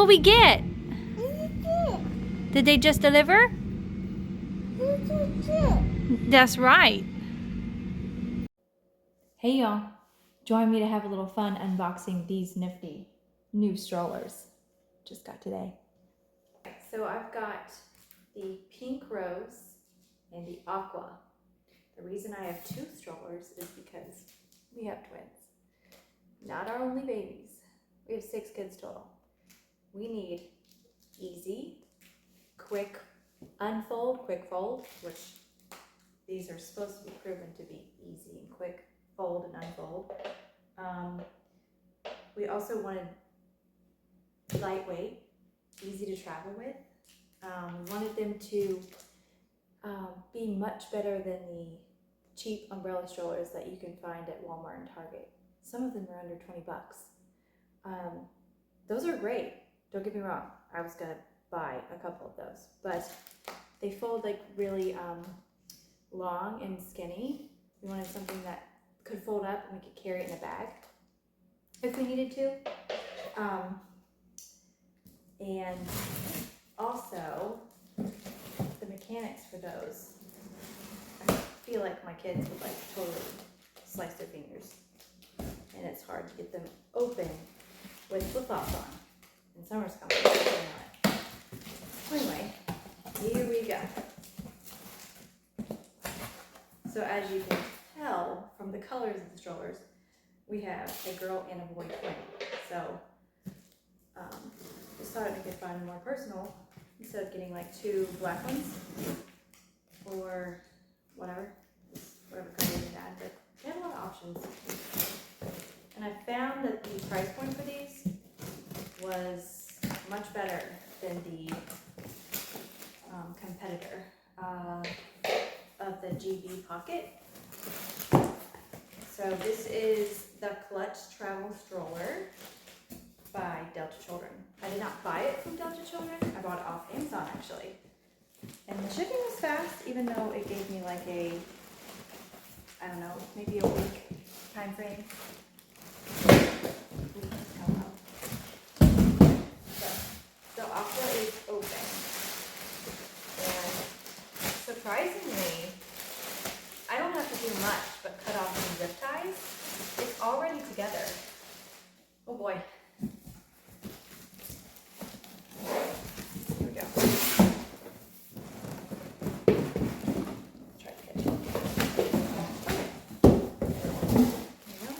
will we get? Did they just deliver? That's right. Hey y'all, join me to have a little fun unboxing these nifty new strollers. Just got today. So I've got the pink rose and the aqua. The reason I have two strollers is because we have twins. Not our only babies. We have 6 kids total. We need easy, quick unfold, quick fold, which these are supposed to be proven to be easy and quick fold and unfold. We also wanted lightweight, easy to travel with. We wanted them to be much better than the cheap umbrella strollers that you can find at Walmart and Target. Some of them are under 20 bucks. Those are great, don't get me wrong. I was gonna buy a couple of those, but they fold like really long and skinny. We wanted something that could fold up and we could carry it in a bag if we needed to. And also the mechanics for those, I feel like my kids would like totally slice their fingers, and it's hard to get them open with flip-flops on. And summer's coming, on it. Anyway, here we go. So as you can tell from the colors of the strollers, we have a girl and a boy twin. So just thought it make it fun and more personal instead of getting like 2 black ones or whatever color we had. But they had a lot of options. And I found that the price point for these was much better than the competitor of the GB Pocket. So this is the Clutch Travel Stroller by Delta Children. I did not buy it from Delta Children. I bought it off Amazon actually. And the shipping was fast, even though it gave me like a, I don't know, maybe a week time frame. The aqua is open, and surprisingly, I don't have to do much but cut off some zip ties. It's already together. Oh boy. Here we go. Try to catch it. There we go.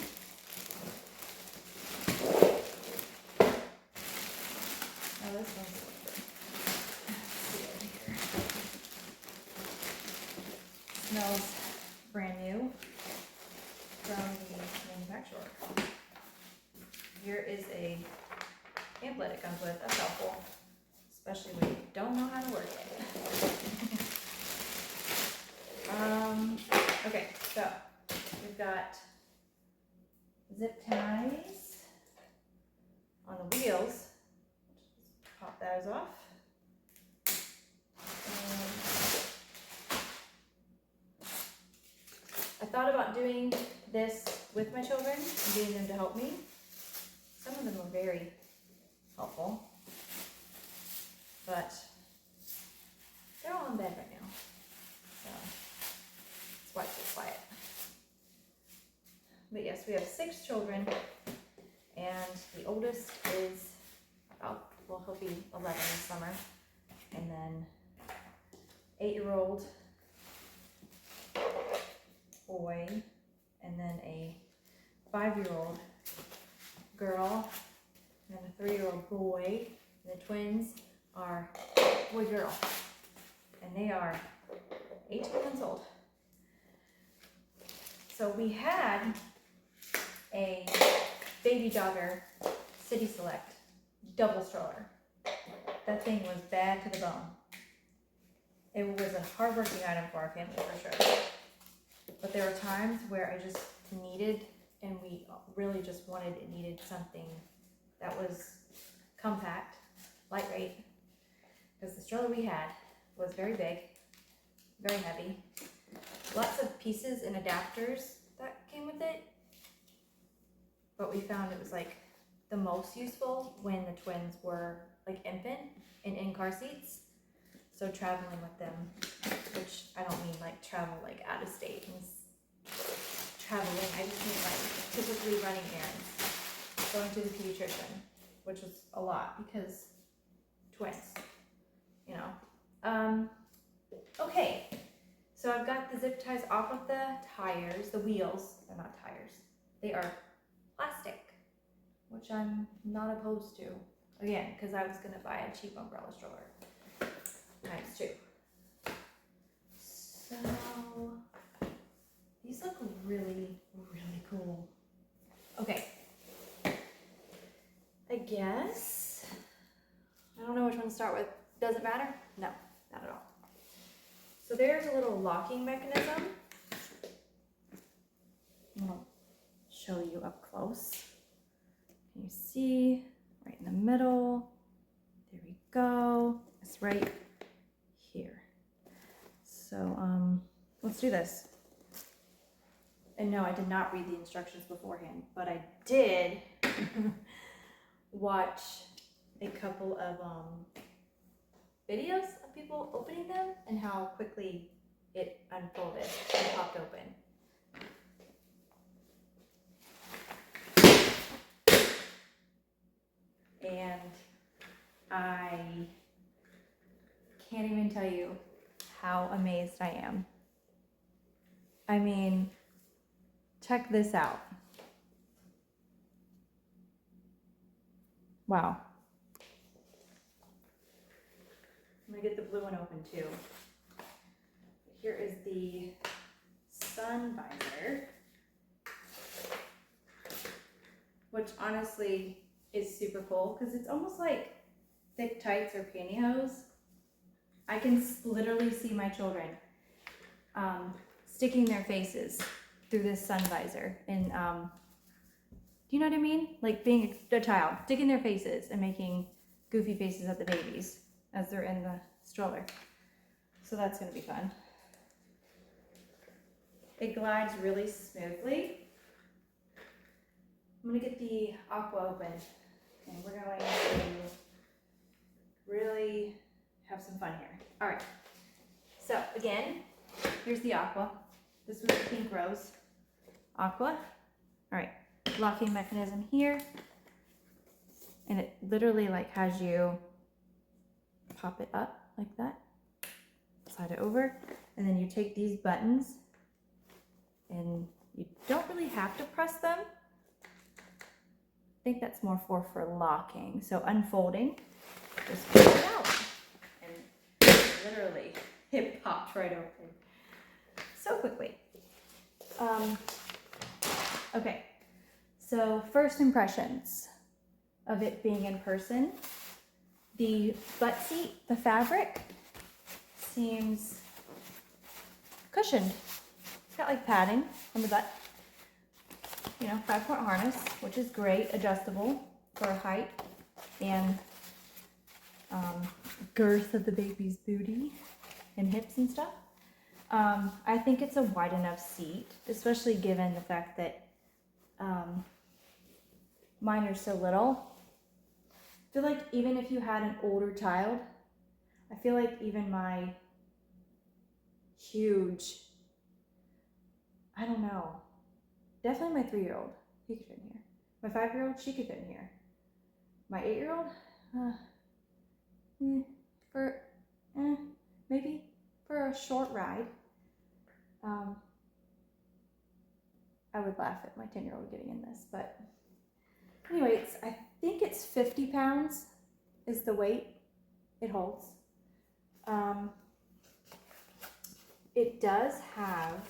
Oh, this one's a little bit. Let's see over here. Smells brand new from the manufacturer. Here is a pamphlet it comes with. That's helpful, especially when you don't know how to work it. Okay, so we've got zip ties on the wheels. Pop those off. I thought about doing this with my children and getting them to help me. Some of them were very helpful, but they're all in bed right now, so that's why it's so quiet. But yes, we have 6 children, and the oldest is about, well, he'll be 11 this summer, and then 8-year-old boy, and then a 5-year-old girl, and then a 3-year-old boy. And the twins are boy-girl, and they are 18 months old. So we had a Baby Jogger City Select double stroller. That thing was bad to the bone. It was a hard-working item for our family for sure. But there were times where I just needed, and we really just needed something that was compact, lightweight, because the stroller we had was very big, very heavy, lots of pieces and adapters that came with it, but we found it was like the most useful when the twins were like infant and in car seats. So traveling with them, which I don't mean like travel like out of state and traveling. I just mean like typically running errands, going to the pediatrician, which was a lot because twins, you know. Okay, so I've got the zip ties off of the tires, the wheels. They're not tires. They are plastic, which I'm not opposed to. Again, because I was gonna buy a cheap umbrella stroller times 2. So these look really, really cool. Okay, I guess, I don't know which one to start with. Does it matter? No, not at all. So there's a little locking mechanism. I'm gonna show you up close. Can you see? Right in the middle. There we go. It's right here. So let's do this. And no, I did not read the instructions beforehand, but I did watch a couple of videos of people opening them and how quickly it unfolded and popped open. And I can't even tell you how amazed I am. I mean, check this out. Wow. I'm gonna get the blue one open too. Here is the sun visor, which honestly is super cool because it's almost like thick tights or pantyhose. I can literally see my children sticking their faces through this sun visor and do you know what I mean? Like being a child, sticking their faces and making goofy faces at the babies as they're in the stroller. So that's gonna be fun. It glides really smoothly. I'm gonna get the aqua open and we're going to really have some fun here. All right, so again, here's the aqua. This was the pink rose aqua. All right, locking mechanism here. And it literally like has you pop it up like that, slide it over, and then you take these buttons and you don't really have to press them. I think that's more for locking. So unfolding, just pull it out. And literally, it popped right open. So quickly. Okay, so first impressions of it being in person. The butt seat, the fabric, seems cushioned. It's got like padding on the butt. You know, 5-point harness, which is great, adjustable for height and girth of the baby's booty and hips and stuff. I think it's a wide enough seat, especially given the fact that mine are so little. I feel like even if you had an older child, I feel like even my huge, I don't know, definitely my 3-year-old, he could fit in here. My 5-year-old, she could fit in here. My 8-year-old, maybe for a short ride. I would laugh at my 10-year-old getting in this, but anyway, I think it's 50 pounds is the weight it holds. It does have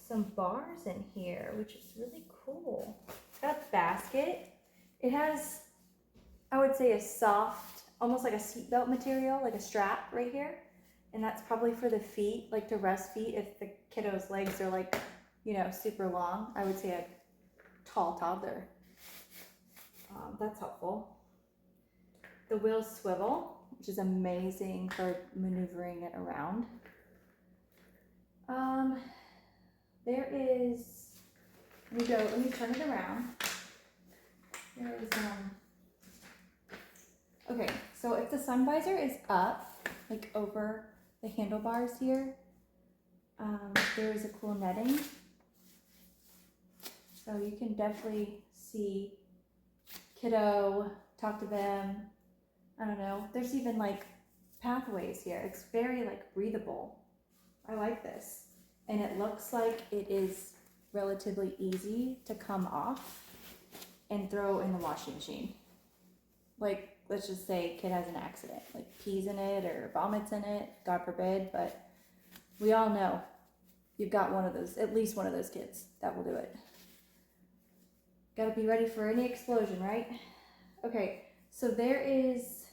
some bars in here, which is really cool. It's got a basket. It has, I would say, a soft, almost like a seatbelt material, like a strap right here. And that's probably for the feet, like to rest feet if the kiddo's legs are like, you know, super long. I would say a tall toddler. That's helpful. The wheels swivel, which is amazing for maneuvering it around. There is, let me turn it around. There is Okay, so if the sun visor is up, like over the handlebars here, there is a cool netting. So you can definitely see kiddo, talk to them. I don't know. There's even like pathways here. It's very like breathable. I like this. And it looks like it is relatively easy to come off and throw in the washing machine. Like, let's just say kid has an accident, like pees in it or vomits in it, God forbid, but we all know you've got one of those, at least one of those kids that will do it. Gotta be ready for any explosion, right? Okay, so there is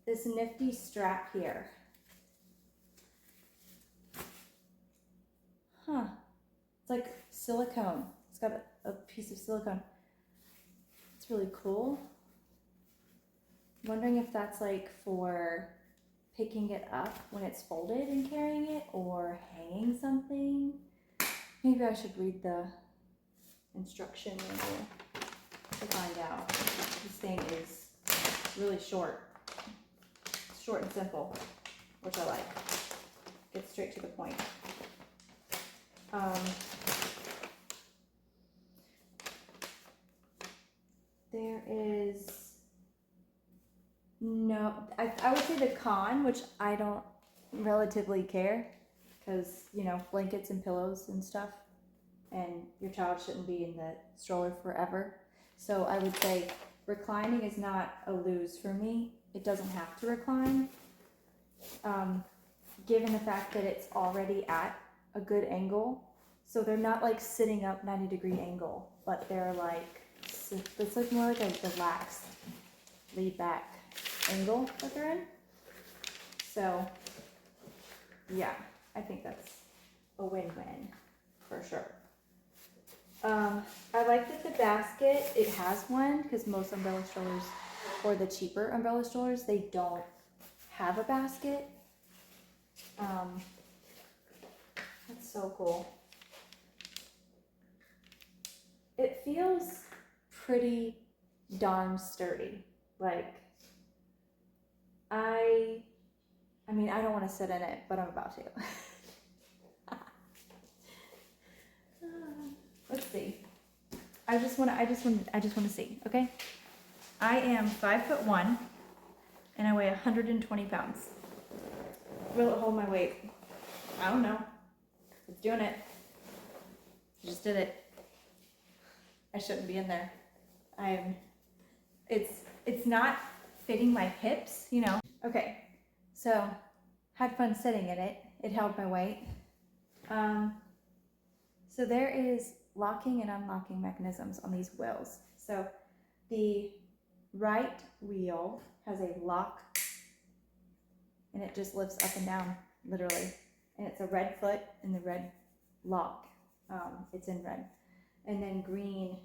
this nifty strap here. Huh, it's like silicone. It's got a piece of silicone. It's really cool. I'm wondering if that's like for picking it up when it's folded and carrying it, or hanging something. Maybe I should read the instruction manual to find out. This thing is really short and simple, which I like. Gets straight to the point. There is no, I would say the con, which I don't relatively care, because, you know, blankets and pillows and stuff, and your child shouldn't be in the stroller forever. So I would say reclining is not a lose for me. It doesn't have to recline. Given the fact that it's already at a good angle. So they're not like sitting up 90-degree angle, but they're like, it's like more like a relaxed, laid back angle that they're in. So yeah, I think that's a win-win for sure. I like that the basket, it has one, because most umbrella strollers, or the cheaper umbrella strollers, they don't have a basket. That's so cool. It feels pretty darn sturdy. Like, I mean, I don't want to sit in it, but I'm about to. Let's see. I just want to see, okay? I am 5'1", and I weigh 120 pounds. Will it hold my weight? I don't know. It's doing it. Just did it. I shouldn't be in there. It's not fitting my hips, you know. Okay, so had fun sitting in it. It held my weight. So there is locking and unlocking mechanisms on these wheels. So the right wheel has a lock, and it just lifts up and down, literally. And it's a red foot and the red lock. It's in red. And then green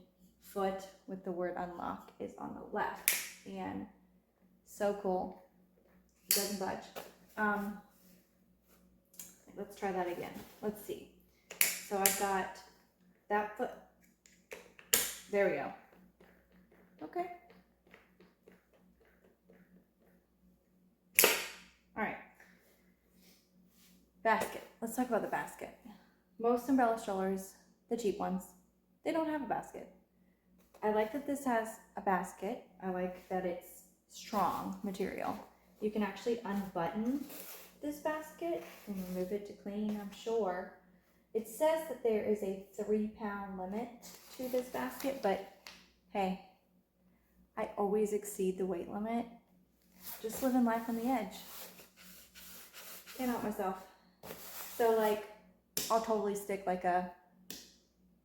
foot with the word unlock is on the left. And so cool. It doesn't budge. Let's try that again. Let's see. So I've got that foot. There we go. Okay. All right. Basket. Let's talk about the basket. Most umbrella strollers, the cheap ones, they don't have a basket. I like that this has a basket. I like that it's strong material. You can actually unbutton this basket and remove it to clean, I'm sure. It says that there is a 3-pound limit to this basket, but hey, I always exceed the weight limit. Just living life on the edge. Can't help myself. So like, I'll totally stick like a,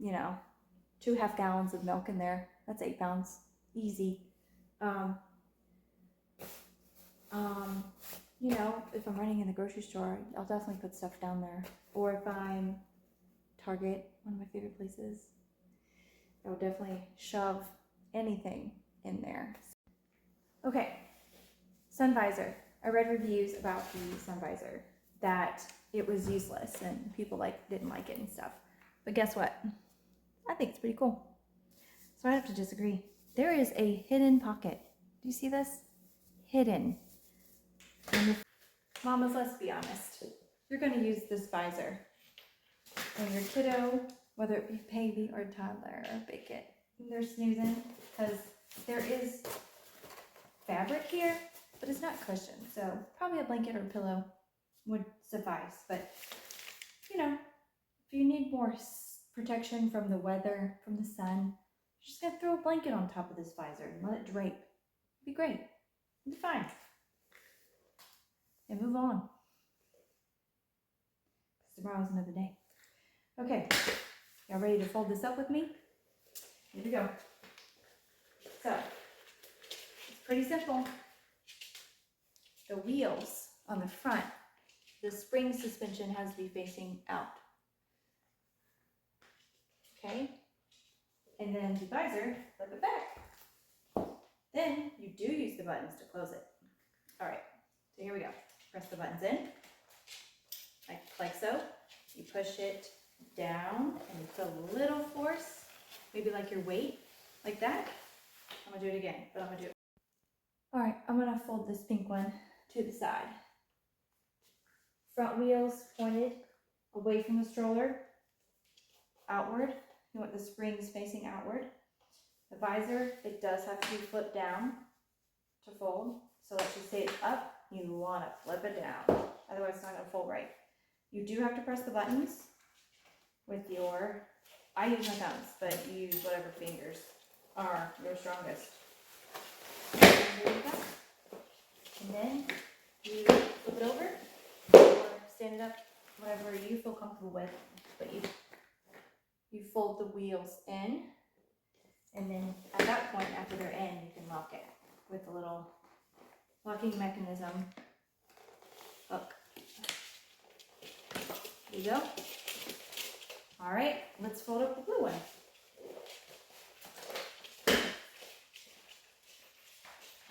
2.5 gallons of milk in there. That's 8 pounds, easy. If I'm running in the grocery store, I'll definitely put stuff down there. Or if I'm Target, one of my favorite places, I will definitely shove anything in there. Okay, sun visor. I read reviews about the sun visor that it was useless and people didn't like it and stuff. But guess what? I think it's pretty cool. So I have to disagree. There is a hidden pocket. Do you see this? hidden. And mamas, let's be honest. You're going to use this visor when your kiddo, whether it be baby or toddler or big kid, they're snoozing, because there is fabric here, but it's not cushioned. So probably a blanket or a pillow would suffice. But you know, if you need more protection from the weather, from the sun, you're just gonna throw a blanket on top of this visor and let it drape. It'd be great. It'd be fine. And move on. Because tomorrow's another day. Okay, y'all ready to fold this up with me? Here we go. So, it's pretty simple. The wheels on the front, the spring suspension has to be facing out. Okay? And then the visor, flip it back. Then you do use the buttons to close it. All right, so here we go. Press the buttons in, like so. You push it down and you feel a little force, maybe like your weight, like that. I'm gonna do it again, but I'm gonna do it. All right, I'm gonna fold this pink one to the side. Front wheels pointed away from the stroller, outward. You want the springs facing outward. The visor, it does have to be flipped down to fold. So let's just say it's up, you want to flip it down. Otherwise it's not going to fold right. You do have to press the buttons with your, I use my thumbs, but you use whatever fingers are your strongest. And there you go. And then you flip it over or stand it up, whatever you feel comfortable with. But you fold the wheels in. And then at that point, after they're in, you can lock it with a little locking mechanism hook. There you go. All right, let's fold up the blue one.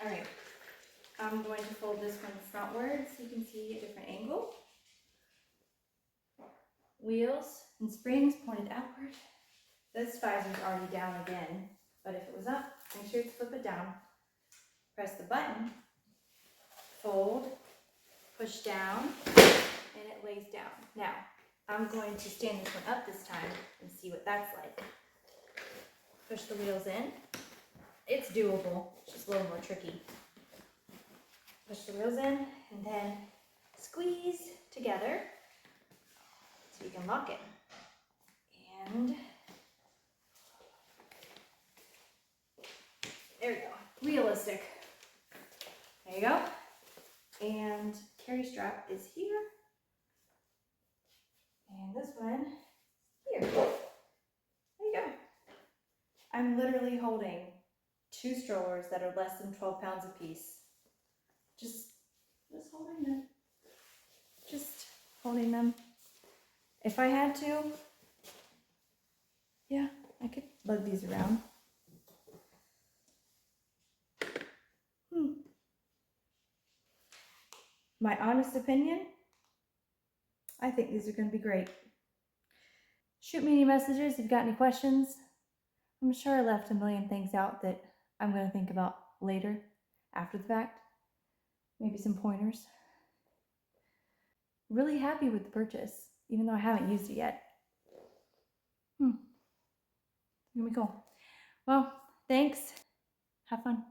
All right, I'm going to fold this one frontward so you can see a different angle. Wheels and springs pointed outward. This visor's already down again, but if it was up, make sure to flip it down. Press the button, fold, push down, and it lays down. Now, I'm going to stand this one up this time and see what that's like. Push the wheels in. It's doable, it's just a little more tricky. Push the wheels in and then squeeze together so you can lock it. And there we go, realistic. There you go. And carry strap is here. And this one here. There you go. I'm literally holding 2 strollers that are less than 12 pounds a piece. Just holding them. Just holding them. If I had to, yeah, I could lug these around. My honest opinion, I think these are going to be great. Shoot me any messages if you've got any questions. I'm sure I left a million things out that I'm going to think about later, after the fact. Maybe some pointers. Really happy with the purchase, even though I haven't used it yet. Here we go. Well, thanks. Have fun.